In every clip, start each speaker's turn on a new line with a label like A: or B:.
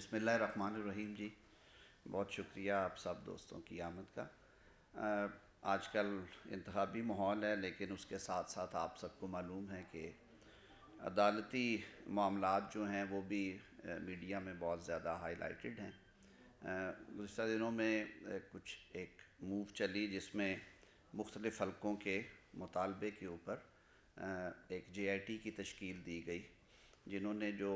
A: بسم اللہ الرحمن الرحیم جی، بہت شکریہ آپ سب دوستوں کی آمد کا۔ آج کل انتخابی ماحول ہے، لیکن اس کے ساتھ ساتھ آپ سب کو معلوم ہے کہ عدالتی معاملات جو ہیں وہ بھی میڈیا میں بہت زیادہ ہائی لائٹڈ ہیں۔ گزشتہ دنوں میں کچھ ایک موو چلی جس میں مختلف حلقوں کے مطالبے کے اوپر ایک جے آئی ٹی کی تشکیل دی گئی، جنہوں نے جو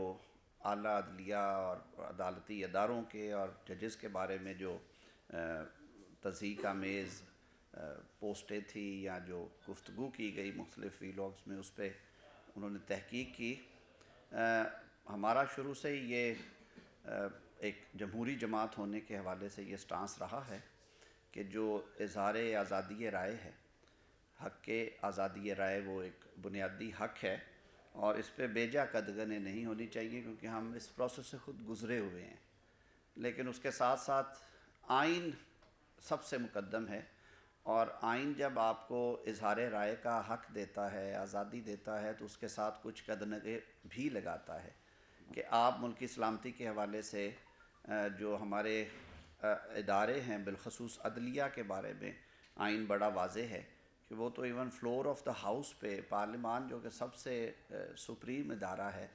A: اعلیٰ عدلیہ اور عدالتی اداروں کے اور ججز کے بارے میں جو تضحیک آمیز پوسٹیں تھیں یا جو گفتگو کی گئی مختلف ویلاگز میں، اس پہ انہوں نے تحقیق کی۔ ہمارا شروع سے ہی یہ ایک جمہوری جماعت ہونے کے حوالے سے یہ سٹانس رہا ہے کہ جو اظہار آزادی رائے ہے، حق آزادی رائے، وہ ایک بنیادی حق ہے اور اس پہ بیجا قدغنیں نہیں ہونی چاہیے، کیونکہ ہم اس پروسیس سے خود گزرے ہوئے ہیں۔ لیکن اس کے ساتھ ساتھ آئین سب سے مقدم ہے، اور آئین جب آپ کو اظہار رائے کا حق دیتا ہے، آزادی دیتا ہے، تو اس کے ساتھ کچھ قدغنیں بھی لگاتا ہے کہ آپ ملکی سلامتی کے حوالے سے جو ہمارے ادارے ہیں، بالخصوص عدلیہ کے بارے میں آئین بڑا واضح ہے کہ وہ تو even floor of the house پہ، پارلیمان جو کہ سب سے سپریم ادارہ ہے،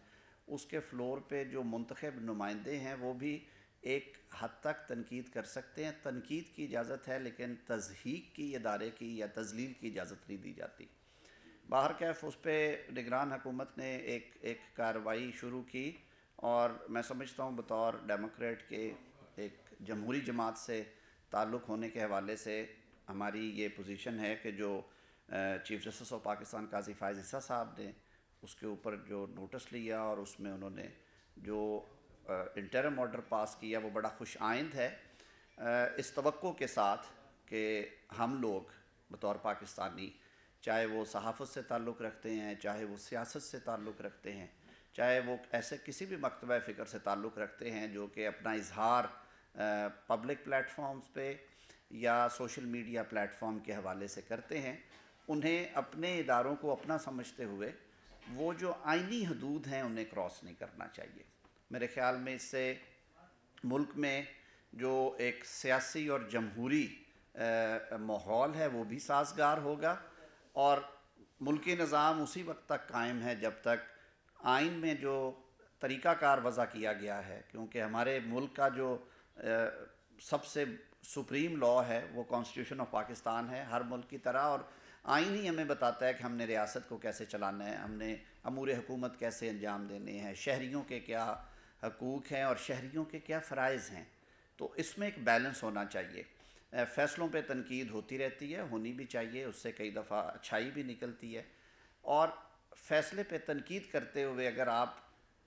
A: اس کے فلور پہ جو منتخب نمائندے ہیں وہ بھی ایک حد تک تنقید کر سکتے ہیں۔ تنقید کی اجازت ہے، لیکن تضحیک کی ادارے کی یا تضلیل کی اجازت نہیں دی جاتی۔ باہرکیف اس پہ نگران حکومت نے ایک کارروائی شروع کی، اور میں سمجھتا ہوں بطور ڈیموکریٹ کے ایک جمہوری جماعت سے تعلق ہونے کے حوالے سے ہماری یہ پوزیشن ہے کہ جو چیف جسٹس آف پاکستان قاضی فائز عیسیٰ صاحب نے اس کے اوپر جو نوٹس لیا اور اس میں انہوں نے جو انٹرم آرڈر پاس کیا، وہ بڑا خوش آئند ہے، اس توقع کے ساتھ کہ ہم لوگ بطور پاکستانی، چاہے وہ صحافت سے تعلق رکھتے ہیں، چاہے وہ سیاست سے تعلق رکھتے ہیں، چاہے وہ ایسے کسی بھی مکتبہ فکر سے تعلق رکھتے ہیں جو کہ اپنا اظہار پبلک پلیٹ فارمز پہ یا سوشل میڈیا پلیٹ فارم کے حوالے سے کرتے ہیں، انہیں اپنے اداروں کو اپنا سمجھتے ہوئے وہ جو آئینی حدود ہیں انہیں کراس نہیں کرنا چاہیے۔ میرے خیال میں اس سے ملک میں جو ایک سیاسی اور جمہوری ماحول ہے وہ بھی سازگار ہوگا، اور ملکی نظام اسی وقت تک قائم ہے جب تک آئین میں جو طریقہ کار وضع کیا گیا ہے، کیونکہ ہمارے ملک کا جو سب سے سپریم لا ہے وہ کانسٹیٹیوشن آف پاکستان ہے، ہر ملک کی طرح، اور آئین ہی ہمیں بتاتا ہے کہ ہم نے ریاست کو کیسے چلانا ہے، ہم نے امور حکومت کیسے انجام دینے ہیں، شہریوں کے کیا حقوق ہیں اور شہریوں کے کیا فرائض ہیں۔ تو اس میں ایک بیلنس ہونا چاہیے۔ فیصلوں پہ تنقید ہوتی رہتی ہے، ہونی بھی چاہیے، اس سے کئی دفعہ اچھائی بھی نکلتی ہے، اور فیصلے پہ تنقید کرتے ہوئے اگر آپ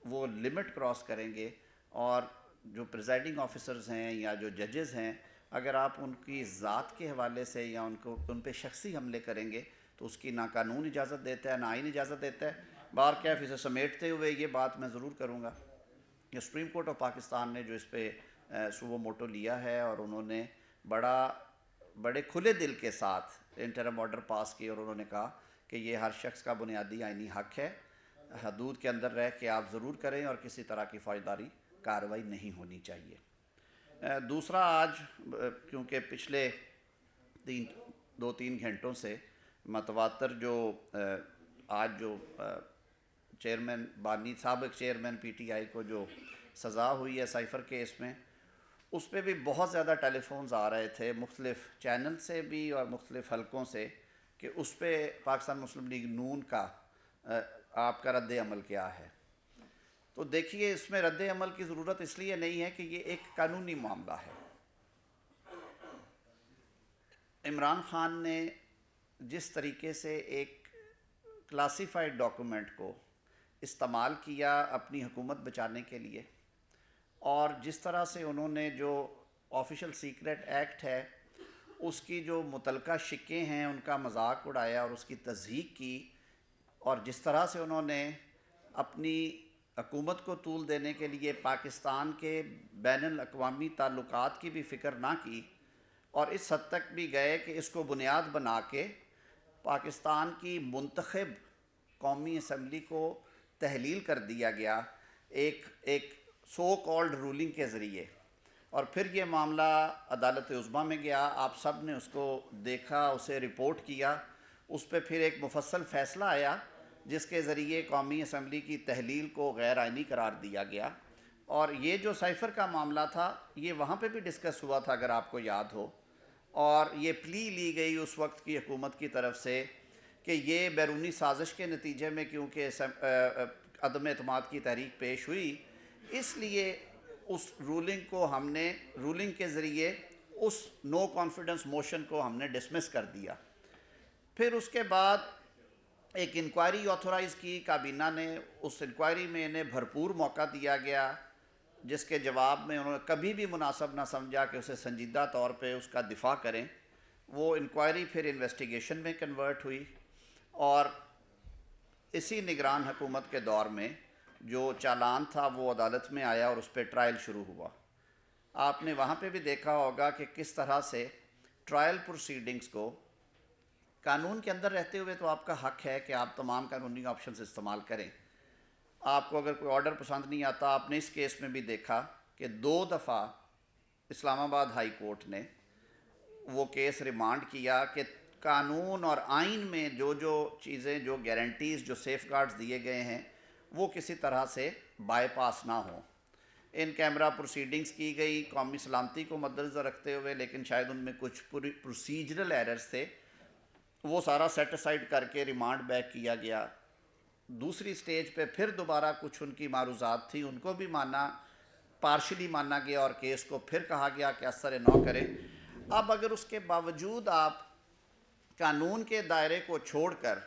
A: وہ لمٹ کراس کریں گے، اور جو پریزائڈنگ آفیسرز ہیں یا جو ججز ہیں، اگر آپ ان کی ذات کے حوالے سے یا ان پہ شخصی حملے کریں گے تو اس کی نہ قانون اجازت دیتا ہے نہ آئین اجازت دیتا ہے۔ باہرکیف اسے سمیٹتے ہوئے یہ بات میں ضرور کروں گا کہ سپریم کورٹ آف پاکستان نے جو اس پہ سوو موٹو لیا ہے، اور انہوں نے بڑے کھلے دل کے ساتھ انٹرم آرڈر پاس کیے، اور انہوں نے کہا کہ یہ ہر شخص کا بنیادی آئینی حق ہے، حدود کے اندر رہ کے آپ ضرور کریں اور کسی طرح کی فوجداری کارروائی نہیں ہونی چاہیے۔ دوسرا، آج کیونکہ پچھلے 2-3 گھنٹوں سے متواتر جو آج جو چیئرمین بانی، سابق چیئرمین پی ٹی آئی کو جو سزا ہوئی ہے سائفر کیس میں، اس پہ بھی بہت زیادہ ٹیلی فونز آ رہے تھے مختلف چینل سے بھی اور مختلف حلقوں سے کہ اس پہ پاکستان مسلم لیگ نون کا آپ کا رد عمل کیا ہے۔ تو دیکھیے، اس میں رد عمل کی ضرورت اس لیے نہیں ہے کہ یہ ایک قانونی معاملہ ہے۔ عمران خان نے جس طریقے سے ایک کلاسیفائڈ ڈاکومنٹ کو استعمال کیا اپنی حکومت بچانے کے لیے، اور جس طرح سے انہوں نے جو آفیشل سیکرٹ ایکٹ ہے اس کی جو متعلقہ شقیں ہیں ان کا مذاق اڑایا اور اس کی تضحیک کی، اور جس طرح سے انہوں نے اپنی حکومت کو طول دینے کے لیے پاکستان کے بین الاقوامی تعلقات کی بھی فکر نہ کی، اور اس حد تک بھی گئے کہ اس کو بنیاد بنا کے پاکستان کی منتخب قومی اسمبلی کو تحلیل کر دیا گیا، ایک سو کالڈ رولنگ کے ذریعے، اور پھر یہ معاملہ عدالت عظمیٰ میں گیا، آپ سب نے اس کو دیکھا، اسے رپورٹ کیا، اس پہ پھر ایک مفصل فیصلہ آیا جس کے ذریعے قومی اسمبلی کی تحلیل کو غیر آئینی قرار دیا گیا۔ اور یہ جو سائفر کا معاملہ تھا یہ وہاں پہ بھی ڈسکس ہوا تھا اگر آپ کو یاد ہو، اور یہ پلی لی گئی اس وقت کی حکومت کی طرف سے کہ یہ بیرونی سازش کے نتیجے میں کیونکہ عدم اعتماد کی تحریک پیش ہوئی، اس لیے اس رولنگ کو ہم نے رولنگ کے ذریعے اس نو کانفیڈنس موشن کو ہم نے ڈسمس کر دیا۔ پھر اس کے بعد ایک انکوائری آتھورائز کی کابینہ نے، اس انکوائری میں انہیں بھرپور موقع دیا گیا، جس کے جواب میں انہوں نے کبھی بھی مناسب نہ سمجھا کہ اسے سنجیدہ طور پہ اس کا دفاع کریں۔ وہ انکوائری پھر انویسٹیگیشن میں کنورٹ ہوئی، اور اسی نگران حکومت کے دور میں جو چالان تھا وہ عدالت میں آیا اور اس پہ ٹرائل شروع ہوا۔ آپ نے وہاں پہ بھی دیکھا ہوگا کہ کس طرح سے ٹرائل پروسیڈنگز کو قانون کے اندر رہتے ہوئے تو آپ کا حق ہے کہ آپ تمام قانونی آپشنز استعمال کریں۔ آپ کو اگر کوئی آرڈر پسند نہیں آتا، آپ نے اس کیس میں بھی دیکھا کہ 2 دفعہ اسلام آباد ہائی کورٹ نے وہ کیس ریمانڈ کیا کہ قانون اور آئین میں جو چیزیں، جو گارنٹیز، جو سیف گارڈز دیے گئے ہیں وہ کسی طرح سے بائی پاس نہ ہوں۔ ان کیمرہ پروسیڈنگز کی گئی قومی سلامتی کو مدنظر رکھتے ہوئے، لیکن شاید ان میں کچھ پروسیجرل ایررز تھے، وہ سارا سیٹ اسائڈ کر کے ریمانڈ بیک کیا گیا۔ دوسری سٹیج پہ پھر دوبارہ کچھ ان کی معروضات تھیں، ان کو بھی پارشلی مانا گیا اور کیس کو پھر کہا گیا کہ اثر نو کریں۔ اب اگر اس کے باوجود آپ قانون کے دائرے کو چھوڑ کر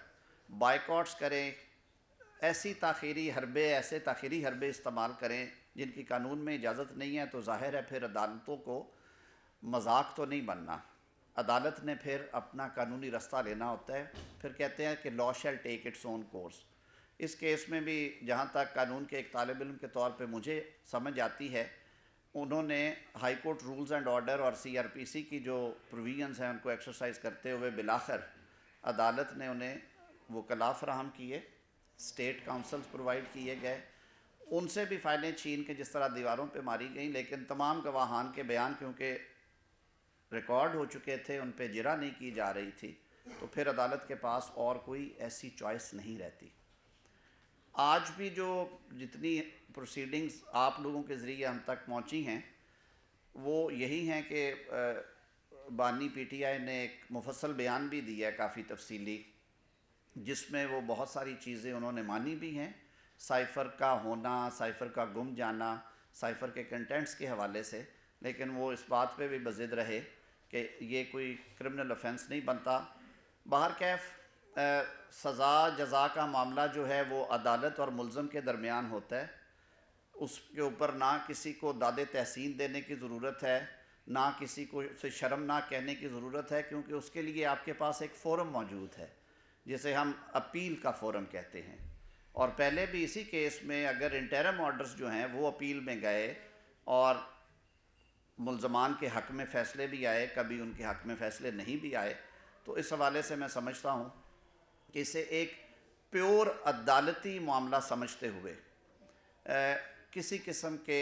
A: بائیکاٹس کریں، ایسے تاخیری حربے استعمال کریں جن کی قانون میں اجازت نہیں ہے، تو ظاہر ہے پھر عدالتوں کو مذاق تو نہیں بننا۔ عدالت نے پھر اپنا قانونی رستہ لینا ہوتا ہے، پھر کہتے ہیں کہ لا شیل ٹیک اٹس اون کورس۔ اس کیس میں بھی جہاں تک قانون کے ایک طالب علم کے طور پہ مجھے سمجھ آتی ہے، انہوں نے high court rules and order اور سی آر پی سی کی جو پروویژنز ہیں ان کو ایکسرسائز کرتے ہوئے بالآخر عدالت نے انہیں وکلاء فراہم کیے، اسٹیٹ کاؤنسلز پرووائڈ کیے گئے، ان سے بھی فائلیں چھین کے جس طرح دیواروں پہ ماری گئیں، لیکن تمام گواہان کے بیان کیونکہ ریکارڈ ہو چکے تھے، ان پہ جرح نہیں کی جا رہی تھی، تو پھر عدالت کے پاس اور کوئی ایسی چوائس نہیں رہتی۔ آج بھی جو جتنی پروسیڈنگز آپ لوگوں کے ذریعے ہم تک پہنچی ہیں وہ یہی ہیں کہ بانی پی ٹی آئی نے ایک مفصل بیان بھی دیا ہے کافی تفصیلی، جس میں وہ بہت ساری چیزیں انہوں نے مانی بھی ہیں، سائفر کا ہونا، سائفر کا گم جانا، سائفر کے کنٹینٹس کے حوالے سے، لیکن وہ اس بات پہ بھی بضد رہے کہ یہ کوئی کرمنل افینس نہیں بنتا۔ بہرکیف سزا جزا کا معاملہ جو ہے وہ عدالت اور ملزم کے درمیان ہوتا ہے، اس کے اوپر نہ کسی کو داد تحسین دینے کی ضرورت ہے، نہ کسی کو سے شرمناک کہنے کی ضرورت ہے، کیونکہ اس کے لیے آپ کے پاس ایک فورم موجود ہے جسے ہم اپیل کا فورم کہتے ہیں۔ اور پہلے بھی اسی کیس میں اگر انٹرم آرڈرز جو ہیں وہ اپیل میں گئے اور ملزمان کے حق میں فیصلے بھی آئے، کبھی ان کے حق میں فیصلے نہیں بھی آئے، تو اس حوالے سے میں سمجھتا ہوں کہ اسے ایک پیور عدالتی معاملہ سمجھتے ہوئے کسی قسم کے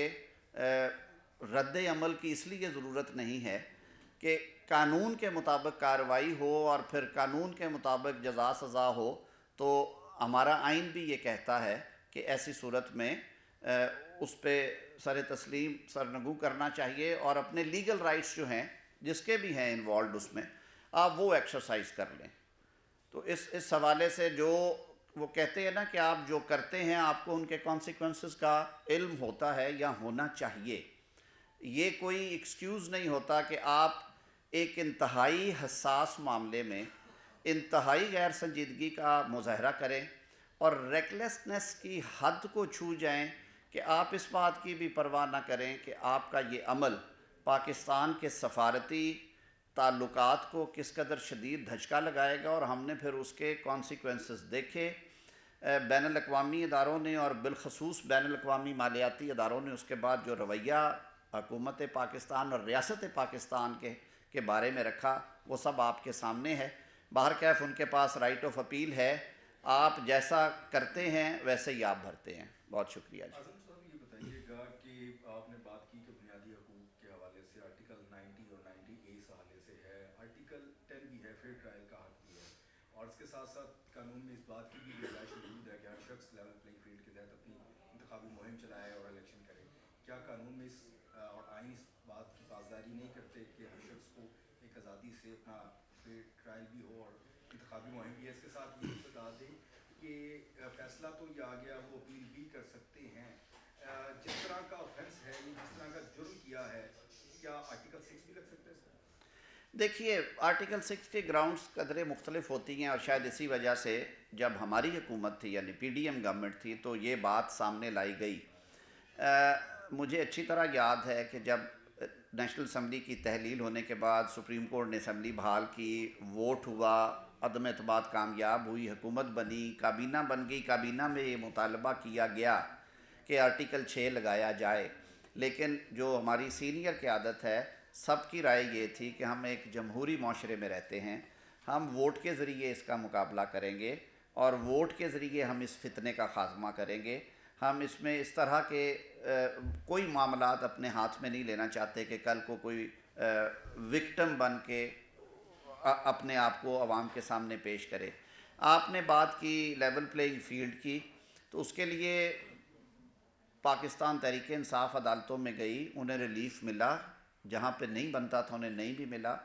A: رد عمل کی اس لیے ضرورت نہیں ہے کہ قانون کے مطابق کارروائی ہو اور پھر قانون کے مطابق جزا سزا ہو، تو ہمارا آئین بھی یہ کہتا ہے کہ ایسی صورت میں اس پہ سر تسلیم سرنگو کرنا چاہیے اور اپنے لیگل رائٹس جو ہیں جس کے بھی ہیں انوالوڈ اس میں، آپ وہ ایکسرسائز کر لیں۔ تو اس حوالے سے جو وہ کہتے ہیں نا کہ آپ جو کرتے ہیں آپ کو ان کے کانسیکوینسز کا علم ہوتا ہے یا ہونا چاہیے، یہ کوئی ایکسکیوز نہیں ہوتا کہ آپ ایک انتہائی حساس معاملے میں انتہائی غیر سنجیدگی کا مظاہرہ کریں اور ریکلیسنس کی حد کو چھو جائیں کہ آپ اس بات کی بھی پرواہ نہ کریں کہ آپ کا یہ عمل پاکستان کے سفارتی تعلقات کو کس قدر شدید دھچکا لگائے گا، اور ہم نے پھر اس کے کانسیکوینسز دیکھے۔ بین الاقوامی اداروں نے اور بالخصوص بین الاقوامی مالیاتی اداروں نے اس کے بعد جو رویہ حکومت پاکستان اور ریاست پاکستان کے بارے میں رکھا وہ سب آپ کے سامنے ہے۔ بہرکیف ان کے پاس رائٹ آف اپیل ہے، آپ جیسا کرتے ہیں ویسے ہی آپ بھرتے ہیں۔ بہت شکریہ جی۔
B: اعظم صاحب یہ بتائیے گا کہ اور اس کے ساتھ ساتھ قانون میں اس بات کی بھی گنجائش موجود ہے کہ ہر شخص لیول پلینگ فیلڈ کے تحت اپنی انتخابی مہم چلائے اور الیکشن کرے. کیا قانون میں اس اور آئین اس بات کی پاسداری نہیں کرتے کہ ہر شخص کو ایک آزادی سے اپنا ٹرائل بھی ہو اور انتخابی مہم بھی ہے؟ اس کے ساتھ یہ بتا دیں کہ فیصلہ تو یہ آ گیا وہ اپیل بھی کر سکتے ہیں. جس طرح کا آفینس ہے یہ جس طرح کا جرم کیا ہے کیا آرٹیکل 6 بھی لگ سکتا ہے سر؟
A: دیکھیے آرٹیکل 6 کے گراؤنڈز قدرے مختلف ہوتی ہیں، اور شاید اسی وجہ سے جب ہماری حکومت تھی یعنی پی ڈی ایم گورنمنٹ تھی تو یہ بات سامنے لائی گئی. مجھے اچھی طرح یاد ہے کہ جب نیشنل اسمبلی کی تحلیل ہونے کے بعد سپریم کورٹ نے اسمبلی بحال کی، ووٹ ہوا، عدم اعتماد کامیاب ہوئی، حکومت بنی، کابینہ بن گئی. کابینہ میں یہ مطالبہ کیا گیا کہ آرٹیکل 6 لگایا جائے، لیکن جو ہماری سینئر قیادت ہے سب کی رائے یہ تھی کہ ہم ایک جمہوری معاشرے میں رہتے ہیں، ہم ووٹ کے ذریعے اس کا مقابلہ کریں گے اور ووٹ کے ذریعے ہم اس فتنے کا خاتمہ کریں گے. ہم اس میں اس طرح کے کوئی معاملات اپنے ہاتھ میں نہیں لینا چاہتے کہ کل کو کوئی وکٹم بن کے اپنے آپ کو عوام کے سامنے پیش کرے. آپ نے بات کی لیول پلینگ فیلڈ کی، تو اس کے لیے پاکستان تحریک انصاف عدالتوں میں گئی، انہیں ریلیف ملا، جہاں پہ نہیں بنتا تھا انہیں نہیں بھی ملا.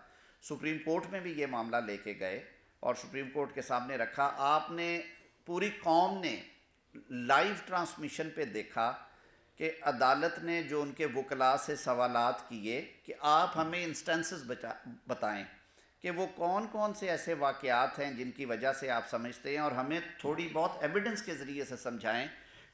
A: سپریم کورٹ میں بھی یہ معاملہ لے کے گئے اور سپریم کورٹ کے سامنے رکھا. آپ نے پوری قوم نے لائیو ٹرانسمیشن پہ دیکھا کہ عدالت نے جو ان کے وکلاء سے سوالات کیے کہ آپ ہمیں انسٹنسز بتائیں کہ وہ کون کون سے ایسے واقعات ہیں جن کی وجہ سے آپ سمجھتے ہیں، اور ہمیں تھوڑی بہت ایویڈنس کے ذریعے سے سمجھائیں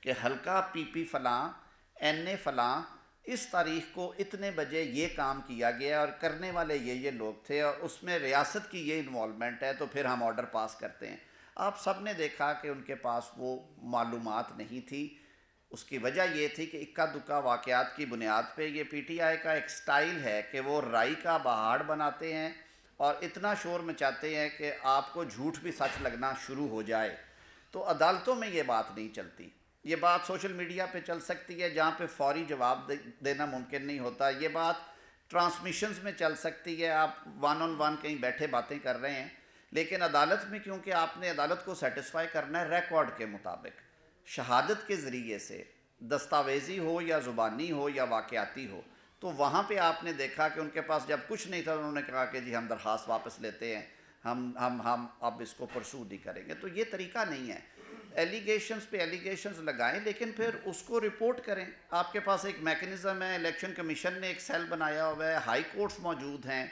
A: کہ حلقہ پی پی فلاں این اے فلاں اس تاریخ کو اتنے بجے یہ کام کیا گیا اور کرنے والے یہ لوگ تھے اور اس میں ریاست کی یہ انوالومنٹ ہے، تو پھر ہم آرڈر پاس کرتے ہیں. آپ سب نے دیکھا کہ ان کے پاس وہ معلومات نہیں تھی. اس کی وجہ یہ تھی کہ اکا دکا واقعات کی بنیاد پہ یہ پی ٹی آئی کا ایک سٹائل ہے کہ وہ رائی کا پہاڑ بناتے ہیں اور اتنا شور مچاتے ہیں کہ آپ کو جھوٹ بھی سچ لگنا شروع ہو جائے. تو عدالتوں میں یہ بات نہیں چلتی. یہ بات سوشل میڈیا پہ چل سکتی ہے جہاں پہ فوری جواب دینا ممکن نہیں ہوتا. یہ بات ٹرانسمیشنز میں چل سکتی ہے، آپ ون آن ون کہیں بیٹھے باتیں کر رہے ہیں، لیکن عدالت میں کیونکہ آپ نے عدالت کو سیٹسفائی کرنا ہے ریکارڈ کے مطابق، شہادت کے ذریعے سے، دستاویزی ہو یا زبانی ہو یا واقعاتی ہو، تو وہاں پہ آپ نے دیکھا کہ ان کے پاس جب کچھ نہیں تھا انہوں نے کہا کہ جی ہم درخواست واپس لیتے ہیں، ہم اب اس کو پرسو نہیں کریں گے. تو یہ طریقہ نہیں ہے. ایلیگیشنز پہ ایلیگیشنز لگائیں لیکن پھر اس کو رپورٹ کریں. آپ کے پاس ایک میکنزم ہے، الیکشن کمیشن نے ایک سیل بنایا ہوا ہے، ہائی کورٹس موجود ہیں.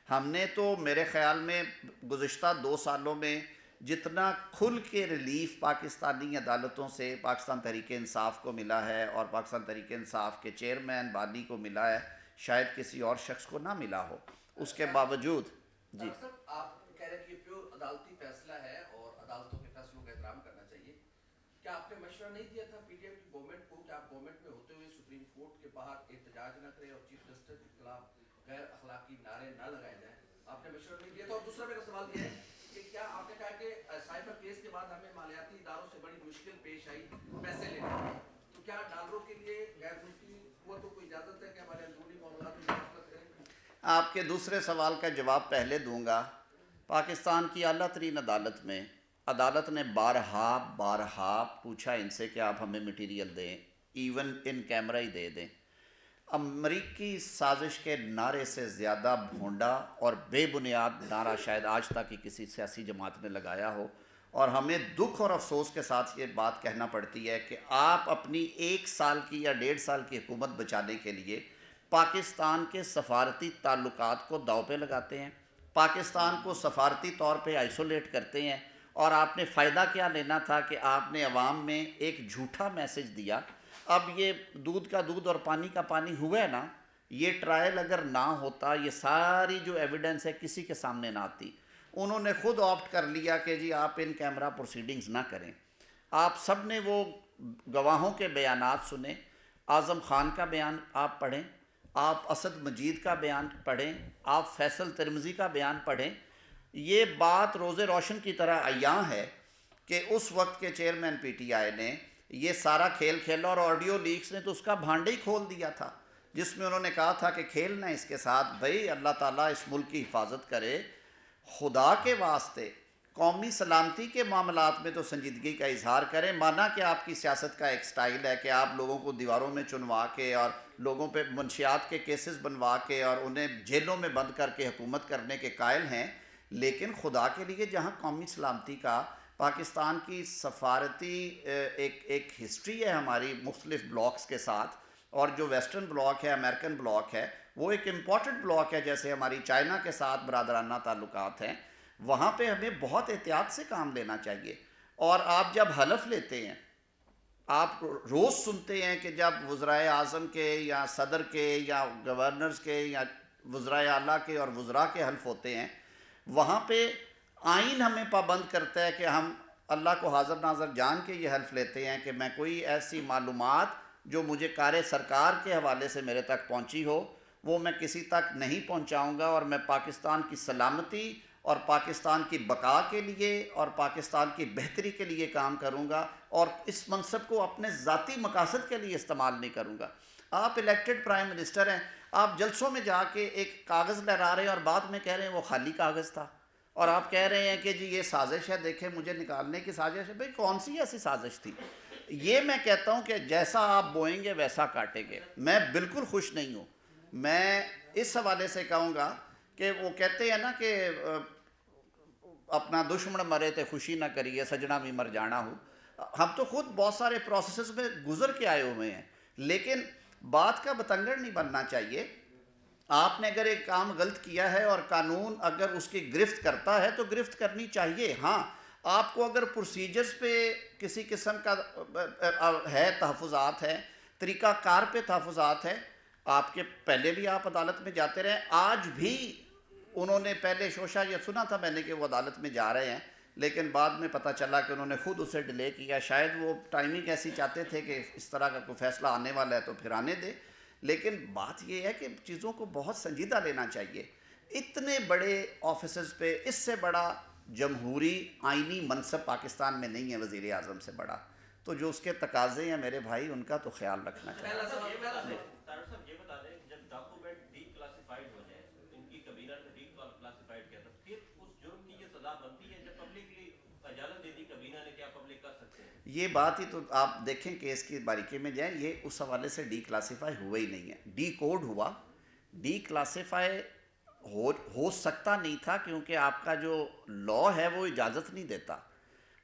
A: ہم نے تو میرے خیال میں گزشتہ 2 سالوں میں جتنا کھل کے ریلیف پاکستانی عدالتوں سے پاکستان تحریک انصاف کو ملا ہے اور پاکستان تحریک انصاف کے چیئرمین بانی کو ملا ہے، شاید کسی اور شخص کو نہ ملا ہو. اس کے باوجود جی
C: آپ کہہ رہے ہیں کہ پیور عدالتی فیصلہ ہے اور عدالتوں کے فیصلوں کا احترام کرنا چاہیے. کیا آپ نے مشورہ نہیں دیا تھا پی ڈی ایم کی گورنمنٹ کو کہ آپ گورنمنٹ میں ہوتے ہوئے سپریم کورٹ کے باہر احتجاج نہ کریں اور چیف جسٹس کے خلاف غیر اخلاقی نعرے نہ لگائے جائیں؟ آپ نے مشورہ نہیں دیا تھا. اور دوسرا میرا سوال یہ ہے کہ کیا آپ نے کہا کہ سائبر کیس کے بعد ہمیں مالیاتی اداروں سے بڑی مشکل پیش آئی پیسے لینے میں، تو کیا ڈالروں کے لیے غیر ملکی قوتوں کو اجازت ہے کہ ہمارے اندرونی معاملات میں مداخلت کریں؟
A: آپ کے دوسرے سوال کا جواب پہلے دوں گا. پاکستان کی اعلیٰ ترین عدالت میں عدالت نے بارہا پوچھا ان سے کہ آپ ہمیں مٹیریل دیں، ایون ان کیمرہ ہی دے دیں. امریکی سازش کے نعرے سے زیادہ بھونڈا اور بے بنیاد نعرہ شاید آج تک ہی کسی سیاسی جماعت نے لگایا ہو. اور ہمیں دکھ اور افسوس کے ساتھ یہ بات کہنا پڑتی ہے کہ آپ اپنی 1 سال کی یا 1.5 سال کی حکومت بچانے کے لیے پاکستان کے سفارتی تعلقات کو داؤ پہ لگاتے ہیں، پاکستان کو سفارتی طور پہ آئسولیٹ کرتے ہیں. اور آپ نے فائدہ کیا لینا تھا کہ آپ نے عوام میں ایک جھوٹا میسج دیا. اب یہ دودھ کا دودھ اور پانی کا پانی ہوا ہے نا، یہ ٹرائل اگر نہ ہوتا، یہ ساری جو ایویڈنس ہے کسی کے سامنے نہ آتی. انہوں نے خود آپٹ کر لیا کہ جی آپ ان کیمرہ پروسیڈنگز نہ کریں. آپ سب نے وہ گواہوں کے بیانات سنے، اعظم خان کا بیان آپ پڑھیں، آپ اسد مجید کا بیان پڑھیں، آپ فیصل ترمزی کا بیان پڑھیں. یہ بات روز روشن کی طرح عیاں ہے کہ اس وقت کے چیئرمین پی ٹی آئی نے یہ سارا کھیل کھیلا، اور آڈیو لیکس نے تو اس کا بھانڈے ہی کھول دیا تھا جس میں انہوں نے کہا تھا کہ کھیلنا اس کے ساتھ. بھائی اللہ تعالیٰ اس ملک کی حفاظت کرے، خدا کے واسطے قومی سلامتی کے معاملات میں تو سنجیدگی کا اظہار کریں. مانا کہ آپ کی سیاست کا ایک سٹائل ہے کہ آپ لوگوں کو دیواروں میں چنوا کے اور لوگوں پہ منشیات کے کیسز بنوا کے اور انہیں جیلوں میں بند کر کے حکومت کرنے کے قائل ہیں، لیکن خدا کے لیے جہاں قومی سلامتی کا پاکستان کی سفارتی ایک ہسٹری ہے ہماری مختلف بلاکس کے ساتھ، اور جو ویسٹرن بلاک ہے، امریکن بلاک ہے، وہ ایک امپورٹنٹ بلاک ہے، جیسے ہماری چائنا کے ساتھ برادرانہ تعلقات ہیں، وہاں پہ ہمیں بہت احتیاط سے کام لینا چاہیے. اور آپ جب حلف لیتے ہیں، آپ روز سنتے ہیں کہ جب وزرائے اعظم کے یا صدر کے یا گورنرز کے یا وزرائے اعلیٰ کے اور وزراء کے حلف ہوتے ہیں، وہاں پہ آئین ہمیں پابند کرتا ہے کہ ہم اللہ کو حاضر ناظر جان کے یہ حلف لیتے ہیں کہ میں کوئی ایسی معلومات جو مجھے کار سرکار کے حوالے سے میرے تک پہنچی ہو وہ میں کسی تک نہیں پہنچاؤں گا، اور میں پاکستان کی سلامتی اور پاکستان کی بقا کے لیے اور پاکستان کی بہتری کے لیے کام کروں گا، اور اس منصب کو اپنے ذاتی مقاصد کے لیے استعمال نہیں کروں گا. آپ الیکٹڈ پرائم منسٹر ہیں، آپ جلسوں میں جا کے ایک کاغذ لہرا رہے ہیں اور بعد میں کہہ رہے ہیں وہ خالی کاغذ تھا، اور آپ کہہ رہے ہیں کہ جی یہ سازش ہے، دیکھیں مجھے نکالنے کی سازش ہے. بھئی کون سی ایسی سازش تھی؟ یہ میں کہتا ہوں کہ جیسا آپ بوئیں گے ویسا کاٹیں گے. میں بالکل خوش نہیں ہوں. میں اس حوالے سے کہوں گا کہ وہ کہتے ہیں نا کہ اپنا دشمن مرے تے خوشی نہ کریے سجنا بھی مر جانا ہو. ہم تو خود بہت سارے پروسیسز میں گزر کے آئے ہوئے ہیں، لیکن بات کا بتنگڑ نہیں بننا چاہیے. آپ نے اگر ایک کام غلط کیا ہے اور قانون اگر اس کی گرفت کرتا ہے تو گرفت کرنی چاہیے. ہاں، آپ کو اگر پروسیجرز پہ کسی قسم کا ہے تحفظات ہے، طریقہ کار پہ تحفظات ہے، آپ کے پہلے بھی آپ عدالت میں جاتے رہے. آج بھی انہوں نے پہلے شوشہ یہ سنا تھا میں نے کہ وہ عدالت میں جا رہے ہیں، لیکن بعد میں پتہ چلا کہ انہوں نے خود اسے ڈیلے کیا. شاید وہ ٹائمنگ ایسی چاہتے تھے کہ اس طرح کا کوئی فیصلہ آنے والا ہے تو پھر آنے دے. لیکن بات یہ ہے کہ چیزوں کو بہت سنجیدہ لینا چاہیے. اتنے بڑے آفیسز پہ اس سے بڑا جمہوری آئینی منصب پاکستان میں نہیں ہے وزیر اعظم سے بڑا، تو جو اس کے تقاضے ہیں میرے بھائی ان کا تو خیال رکھنا چاہیے.
D: طارق صاحب یہ بتا دیں جب ڈاکومنٹ ڈی کلاسیفائڈ ہو جائے، ان کی کابینہ نے ڈی کلاسیفائڈ کیا تھا، پھر اس جرم کی یہ سزا بنتی ہے جب پبلکلی اجازت دے دی کابینہ نے، کیا پبلک کر سکتے ہیں؟
A: یہ بات ہی تو آپ دیکھیں کہ اس کی باریکی میں جائیں، یہ اس حوالے سے ڈی کلاسیفائی ہوا ہی نہیں ہے. ڈی کوڈ ہوا، ڈی کلاسیفائی ہو سکتا نہیں تھا کیونکہ آپ کا جو لا ہے وہ اجازت نہیں دیتا.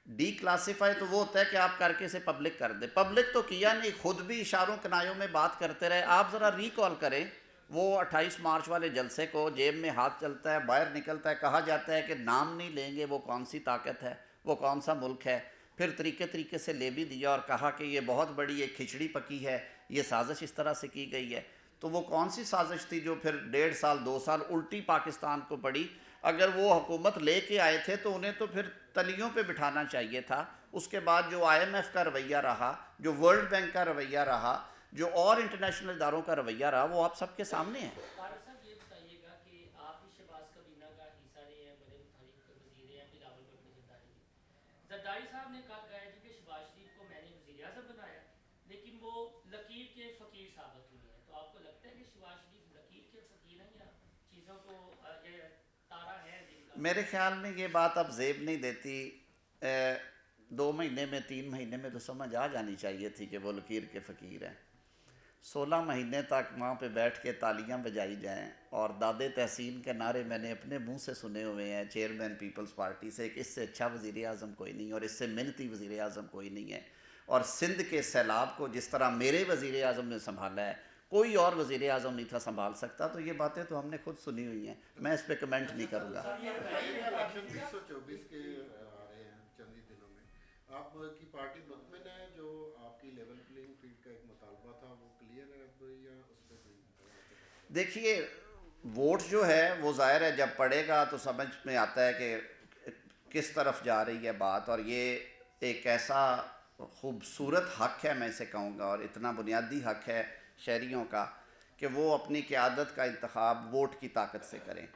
A: ڈی کلاسیفائی تو وہ ہوتا ہے کہ آپ کر کے اسے پبلک کر دیں. پبلک تو کیا نہیں، خود بھی اشاروں کنایوں میں بات کرتے رہے. آپ ذرا ریکال کریں وہ 28 مارچ والے جلسے کو، جیب میں ہاتھ چلتا ہے، باہر نکلتا ہے، کہا جاتا ہے کہ نام نہیں لیں گے، وہ کون سی طاقت ہے، وہ کون سا ملک ہے. پھر طریقے سے لے بھی دیا اور کہا کہ یہ بہت بڑی ایک کھچڑی پکی ہے، یہ سازش اس طرح سے کی گئی ہے. تو وہ کون سی سازش تھی جو پھر 1.5 سال 2 سال الٹی پاکستان کو پڑی؟ اگر وہ حکومت لے کے آئے تھے تو انہیں تو پھر تلیوں پہ بٹھانا چاہیے تھا. اس کے بعد جو IMF کا رویہ رہا، جو ورلڈ بینک کا رویہ رہا، جو اور انٹرنیشنل اداروں کا رویہ رہا، وہ آپ سب کے سامنے ہے.
E: طارق صاحب یہ بتائیے گا کہ آپ بھی شہباز کابینہ کا حصہ رہے ہیں، بڑے متحرک وزیر ہیں بلاول بھٹو زرداری بھی. زرداری صاحب نے کہا ہے کہ شہباز شریف کو میں نے وزیر اعظم بنایا لیکن وہ لکیر کے فقیر ثابت ہوئے ہیں. تو آپ کو لگتا ہے کہ شہباز شریف لکیر کے فقیر ہیں یا چیزوں کو یہ تارا ہے؟
A: میرے خیال میں یہ بات اب زیب نہیں دیتی. 2 مہینے میں 3 مہینے میں تو سمجھ آ جانی چاہیے تھی کہ وہ لکیر کے فقیر ہیں. 16 مہینے تک وہاں پہ بیٹھ کے تالیاں بجائی جائیں اور داد تحسین کے نعرے میں نے اپنے منہ سے سنے ہوئے ہیں چیئرمین پیپلز پارٹی سے کہ اس سے اچھا وزیر اعظم کوئی نہیں اور اس سے منتی وزیر اعظم کوئی نہیں ہے. اور سندھ کے سیلاب کو جس طرح میرے وزیر اعظم نے سنبھالا ہے کوئی اور وزیر اعظم نہیں تھا سنبھال سکتا. تو یہ باتیں تو ہم نے خود سنی ہوئی ہیں، میں اس پہ کمنٹ نہیں کروں گا.
F: الیکشن 324 کے آ رہے ہیں چند ہی دنوں میں، آپ کی پارٹی مطمئن ہے؟ جو آپ کی لیول پلینگ فیلڈ کا ایک مطالبہ تھا وہ کلیئر ہے اب یا اس پہ کوئی؟
A: دیکھیے ووٹ جو ہے وہ ظاہر ہے جب پڑے گا تو سمجھ میں آتا ہے کہ کس طرف جا رہی ہے بات. اور یہ ایک ایسا خوبصورت حق ہے، میں اسے کہوں گا، اور اتنا بنیادی حق ہے شہریوں کا کہ وہ اپنی قیادت کا انتخاب ووٹ کی طاقت سے کریں.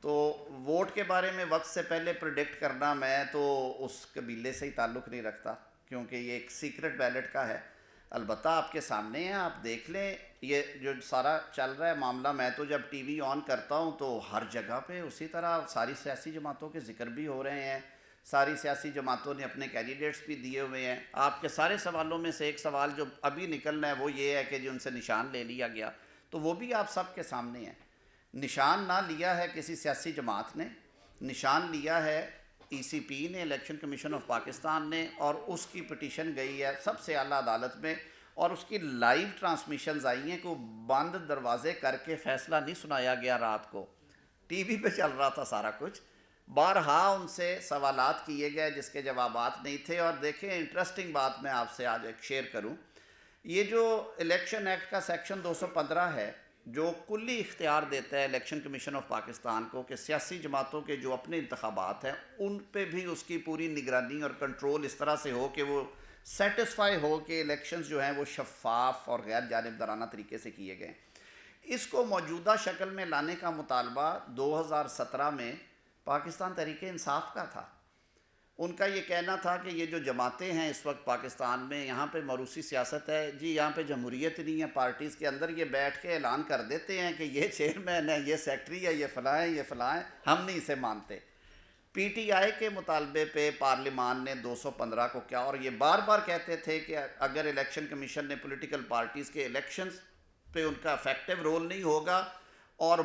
A: تو ووٹ کے بارے میں وقت سے پہلے پریڈکٹ کرنا، میں تو اس قبیلے سے ہی تعلق نہیں رکھتا کیونکہ یہ ایک سیکرٹ بیلٹ کا ہے. البتہ آپ کے سامنے ہیں، آپ دیکھ لیں یہ جو سارا چل رہا ہے معاملہ. میں تو جب ٹی وی آن کرتا ہوں تو ہر جگہ پہ اسی طرح ساری سیاسی جماعتوں کے ذکر بھی ہو رہے ہیں، ساری سیاسی جماعتوں نے اپنے کینڈیڈیٹس بھی دیے ہوئے ہیں. آپ کے سارے سوالوں میں سے ایک سوال جو ابھی نکلنا ہے وہ یہ ہے کہ جو ان سے نشان لے لیا گیا, تو وہ بھی آپ سب کے سامنے ہے. نشان نہ لیا ہے کسی سیاسی جماعت نے, نشان لیا ہے ای سی پی نے, الیکشن کمیشن آف پاکستان نے, اور اس کی پٹیشن گئی ہے سب سے اعلیٰ عدالت میں, اور اس کی لائیو ٹرانسمیشنز آئی ہیں کہ وہ بند دروازے کر کے فیصلہ نہیں سنایا گیا, رات کو ٹی وی پہ چل رہا تھا سارا کچھ. بارہا ان سے سوالات کیے گئے جس کے جوابات نہیں تھے. اور دیکھیں انٹرسٹنگ بات میں آپ سے آج ایک شیئر کروں, یہ جو الیکشن ایکٹ کا سیکشن 215 ہے جو کلی اختیار دیتا ہے الیکشن کمیشن آف پاکستان کو کہ سیاسی جماعتوں کے جو اپنے انتخابات ہیں ان پہ بھی اس کی پوری نگرانی اور کنٹرول اس طرح سے ہو کہ وہ سیٹسفائی ہو کہ الیکشنز جو ہیں وہ شفاف اور غیر جانبدارانہ طریقے سے کیے گئے. اس کو موجودہ شکل میں لانے کا مطالبہ 2017 میں پاکستان تحریک انصاف کا تھا. ان کا یہ کہنا تھا کہ یہ جو جماعتیں ہیں اس وقت پاکستان میں, یہاں پہ موروثی سیاست ہے جی, یہاں پہ جمہوریت نہیں ہے, پارٹیز کے اندر یہ بیٹھ کے اعلان کر دیتے ہیں کہ یہ چیئرمین ہے, یہ سیکٹری ہے, یہ فلاں ہے, یہ فلاں ہے, ہم نہیں اسے مانتے. پی ٹی آئی کے مطالبے پہ پارلیمان نے 215 کو کیا, اور یہ بار بار کہتے تھے کہ اگر الیکشن کمیشن نے پولیٹیکل پارٹیز کے الیکشنز پہ ان کا افیکٹو رول نہیں ہوگا اور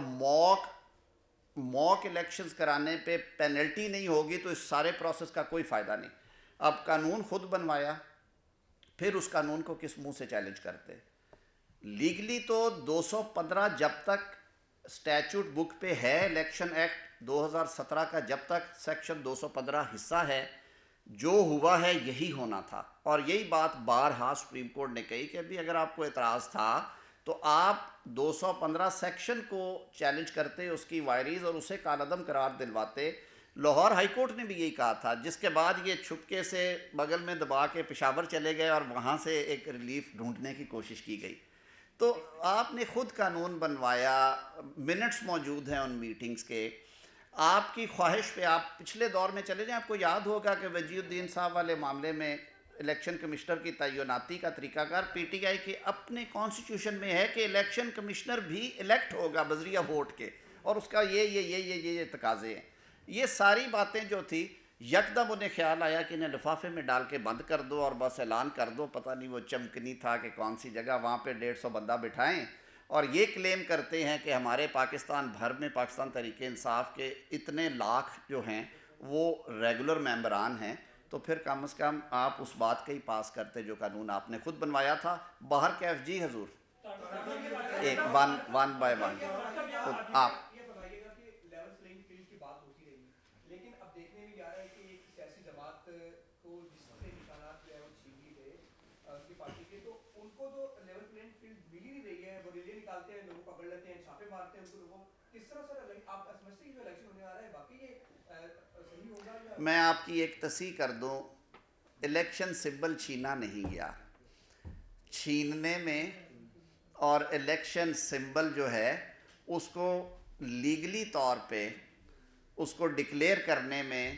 A: موک الیکشنز کرانے پہ پینلٹی نہیں ہوگی تو اس سارے پروسیس کا کوئی فائدہ نہیں. اب قانون خود بنوایا, پھر اس قانون کو کس منہ سے چیلنج کرتے. لیگلی تو 215 جب تک اسٹیچوٹ بک پہ ہے الیکشن ایکٹ 2017 کا, جب تک سیکشن 215 حصہ ہے, جو ہوا ہے یہی ہونا تھا. اور یہی بات بارہا سپریم کورٹ نے کہی کہ ابھی اگر آپ کو اعتراض تھا تو آپ 215 سیکشن کو چیلنج کرتے, اس کی وائریز اور اسے کالعدم قرار دلواتے. لاہور ہائی کورٹ نے بھی یہی کہا تھا, جس کے بعد یہ چھپکے سے بغل میں دبا کے پشاور چلے گئے اور وہاں سے ایک ریلیف ڈھونڈنے کی کوشش کی گئی. تو آپ نے خود قانون بنوایا, منٹس موجود ہیں ان میٹنگز کے. آپ کی خواہش پہ آپ پچھلے دور میں چلے جائیں, آپ کو یاد ہوگا کہ وجی الدین صاحب والے معاملے میں الیکشن کمشنر کی تعیناتی کا طریقہ کار پی ٹی آئی کے اپنے کانسٹیٹیوشن میں ہے کہ الیکشن کمشنر بھی الیکٹ ہوگا بذریعہ ووٹ کے, اور اس کا یہ تقاضے ہیں. یہ ساری باتیں جو تھی یکدم انہیں خیال آیا کہ انہیں لفافے میں ڈال کے بند کر دو اور بس اعلان کر دو. پتہ نہیں وہ چمکنی تھا کہ کون سی جگہ, وہاں پہ 150 بندہ بٹھائیں اور یہ کلیم کرتے ہیں کہ ہمارے پاکستان بھر میں پاکستان تحریک انصاف کے اتنے لاکھ جو ہیں وہ ریگولر ممبران ہیں. تو پھر کم از کم آپ اس بات کا ہی پاس کرتے جو قانون آپ نے خود بنوایا تھا. باہر کیف جی حضور, ایک ون بائی ون تو آپ
B: یہ بتائیے گا کہ لیول پلینگ فیلڈ کی بات ہوتی رہی ہے, لیکن اب دیکھنے میں یہ آ رہا ہے کہ ایک سیاسی جماعت کو جس سے نشانات جو ہے وہ چھین لی گئے ان کی پارٹی کے, تو ان کو تو لیول پلینگ فیلڈ مل ہی نہیں رہی ہے. وہ ریلیاں نکالتے ہیں, لوگوں کو پکڑ لیتے ہیں, چھاپے مارتے ہیں, ان کو لوگوں کس طرح سے آپ سمجھتے ہیں جو الیکشن ہونے آ رہا ہے باقی یہ صحیح ہوگا یا؟
A: میں آپ کی ایک تصحیح کر دوں, الیکشن سمبل چھینا نہیں گیا. چھیننے میں اور الیکشن سمبل جو ہے اس کو لیگلی طور پہ اس کو ڈکلیئر کرنے میں,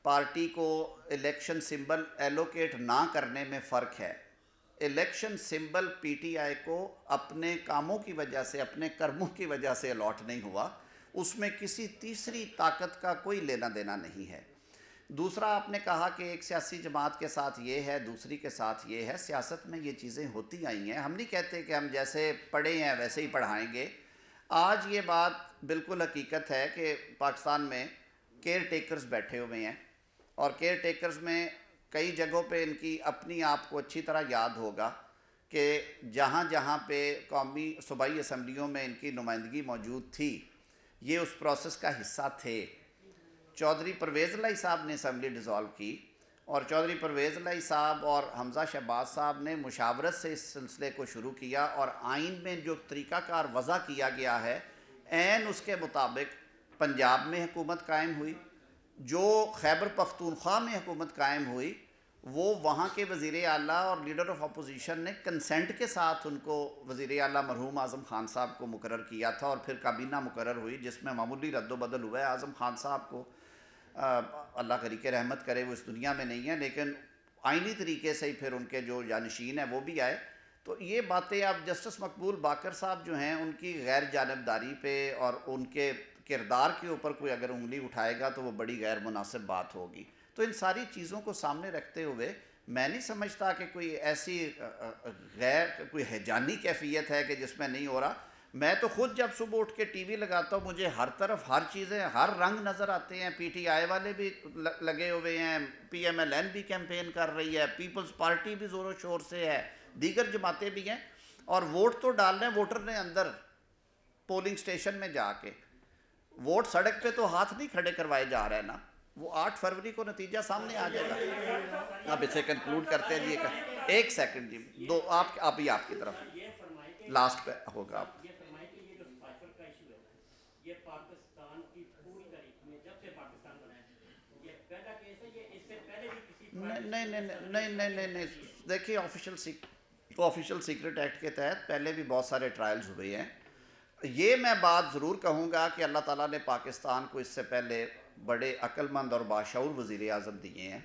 A: پارٹی کو الیکشن سمبل ایلوکیٹ نہ کرنے میں فرق ہے. Election symbol P T I کو اپنے کاموں کی وجہ سے, اپنے کرموں کی وجہ سے الاٹ نہیں ہوا, اس میں کسی تیسری طاقت کا کوئی لینا دینا نہیں ہے. دوسرا آپ نے کہا کہ ایک سیاسی جماعت کے ساتھ یہ ہے, دوسری کے ساتھ یہ ہے. سیاست میں یہ چیزیں ہوتی آئی ہیں, ہم نہیں کہتے کہ ہم جیسے پڑھے ہیں ویسے ہی پڑھائیں گے. آج یہ بات بالکل حقیقت ہے کہ پاکستان میں کیئر ٹیکرز بیٹھے ہوئے ہیں, اور کیئر ٹیکرز میں کئی جگہوں پہ ان کی اپنی آپ کو اچھی طرح یاد ہوگا کہ جہاں جہاں پہ قومی صوبائی اسمبلیوں میں ان کی نمائندگی موجود تھی یہ اس پروسیس کا حصہ تھے. چودھری پرویز الہی صاحب نے اسمبلی ڈیزالو کی, اور چودھری پرویز الہی صاحب اور حمزہ شہباز صاحب نے مشاورت سے اس سلسلے کو شروع کیا, اور آئین میں جو طریقہ کار وضع کیا گیا ہے عین اس کے مطابق پنجاب میں حکومت قائم ہوئی. جو خیبر پختونخوا میں حکومت قائم ہوئی وہ وہاں کے وزیر اعلیٰ اور لیڈر آف اپوزیشن نے کنسنٹ کے ساتھ ان کو وزیر اعلیٰ مرحوم اعظم خان صاحب کو مقرر کیا تھا, اور پھر کابینہ مقرر ہوئی جس میں معمولی رد و بدل ہوا ہے. اعظم خان صاحب کو اللہ غریق رحمت کرے, وہ اس دنیا میں نہیں ہے, لیکن آئینی طریقے سے ہی پھر ان کے جو جانشین ہیں وہ بھی آئے. تو یہ باتیں اب جسٹس مقبول باقر صاحب جو ہیں ان کی غیر جانبداری پہ اور ان کے کردار کے اوپر کوئی اگر انگلی اٹھائے گا تو وہ بڑی غیر مناسب بات ہوگی. تو ان ساری چیزوں کو سامنے رکھتے ہوئے میں نہیں سمجھتا کہ کوئی ایسی کوئی ہیجانی کیفیت ہے کہ جس میں نہیں ہو رہا. میں تو خود جب صبح اٹھ کے ٹی وی لگاتا ہوں مجھے ہر طرف ہر چیزیں ہر رنگ نظر آتے ہیں. پی ٹی آئی والے بھی لگے ہوئے ہیں, پی ایم ایل این بھی کیمپین کر رہی ہے, پیپلز پارٹی بھی زور و شور سے ہے, دیگر جماعتیں بھی ہیں. اور ووٹ تو ڈالنے ووٹر نے اندر پولنگ سٹیشن میں جا کے. ووٹ سڑک پہ تو ہاتھ نہیں کھڑے کروائے جا رہے ہیں نا. وہ 8 فروری کو نتیجہ سامنے آ جائے گا. اب اسے کنکلوڈ کرتے ہیں جی. ایک سیکنڈ جی, دو آپ ہی آپ کی طرف لاسٹ پہ ہوگا. آپ
G: یہ پاکستان کی پوری تاریخ میں جب سے پاکستان بنا ہے یہ پہلا کیس ہے. یہ اس سے پہلے بھی کسی
A: نہیں دیکھیے آفیشیل سیکرٹ ایکٹ کے تحت پہلے بھی بہت سارے ٹرائلز ہوئے ہیں. یہ میں بات ضرور کہوں گا کہ اللہ تعالیٰ نے پاکستان کو اس سے پہلے بڑے عقل مند اور باشعور وزیر اعظم دیے ہیں.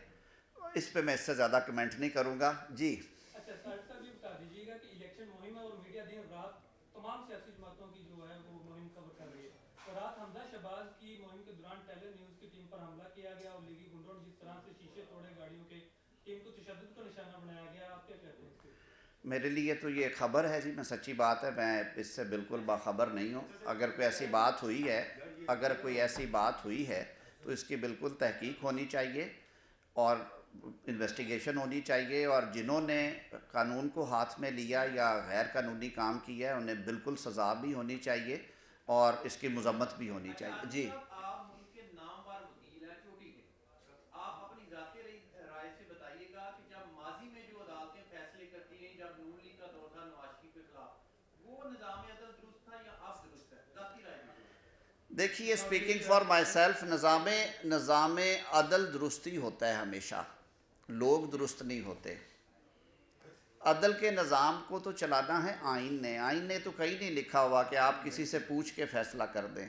A: اس پہ میں اس سے زیادہ کمنٹ نہیں کروں گا جی.
H: اچھا طارق صاحب یہ بتا دیجیے گا کہ الیکشن مہم اور میڈیا دن رات تمام سیاسی جماعتوں کی جو ہے وہ مہم کور کر رہی ہے. اور رات حمزہ شہباز کی مہم کے دوران ٹیلی نیوز کی ٹیم پر حملہ کیا گیا اور لیگی گنڈوں نے جس طرح سے شیشے توڑے گاڑیوں کے, ٹیم کو تشدد کا نشانہ بنایا گیا. آپ کیا کہتے ہیں اس سے؟
A: میرے لیے تو یہ خبر ہے جی, میں سچی بات ہے میں اس سے بالکل باخبر نہیں ہوں. اگر کوئی ایسی بات ہوئی ہے تو اس کی بالکل تحقیق ہونی چاہیے اور انویسٹیگیشن ہونی چاہیے, اور جنہوں نے قانون کو ہاتھ میں لیا یا غیر قانونی کام کیا ہے انہیں بالکل سزا بھی ہونی چاہیے اور اس کی مذمت بھی ہونی چاہیے جی.
D: آپ ملک کے نامور وکیل ہیں چوٹی کے, آپ اپنی ذاتی رائے سے بتائیے گا کہ جب ماضی میں جو عدالتیں فیصلے کرتی ہیں, جب نون لیگ کا دور تھا نواز شریف کے خلاف, وہ نظام عدل درست تھا یا اب درست ہے؟ ذاتی رائے
A: دیکھیے اسپیکنگ فار مائی سیلف, نظام عدل درستی ہوتا ہے ہمیشہ, لوگ درست نہیں ہوتے. عدل کے نظام کو تو چلانا ہے آئین نے تو کہیں نہیں لکھا ہوا کہ آپ کسی سے پوچھ کے فیصلہ کر دیں.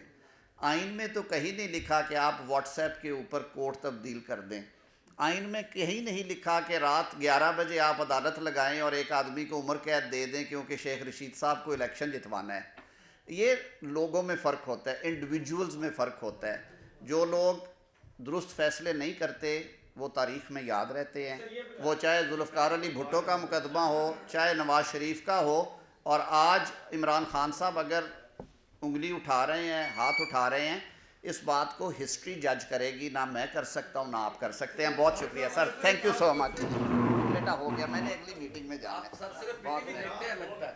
A: آئین میں تو کہیں نہیں لکھا کہ آپ واٹس ایپ کے اوپر کوڈ تبدیل کر دیں. آئین میں کہیں نہیں لکھا کہ رات 11 بجے آپ عدالت لگائیں اور ایک آدمی کو عمر قید دے دیں کیونکہ شیخ رشید صاحب کو الیکشن جتوانا ہے. یہ لوگوں میں فرق ہوتا ہے, انڈیویجولز میں فرق ہوتا ہے. جو لوگ درست فیصلے نہیں کرتے وہ تاریخ میں یاد رہتے ہیں, وہ چاہے ذوالفقار علی بھٹو کا مقدمہ ہو, چاہے نواز شریف کا ہو. اور آج عمران خان صاحب اگر انگلی اٹھا رہے ہیں, ہاتھ اٹھا رہے ہیں, اس بات کو ہسٹری جج کرے گی, نہ میں کر سکتا ہوں نہ آپ کر سکتے ہیں. بہت شکریہ سر, تھینک یو سو مچ. بیٹا ہو گیا, میں نے اگلی میٹنگ میں جانا ہے.
C: سر صرف میٹنگ دیکھتے ہیں لگتا ہے.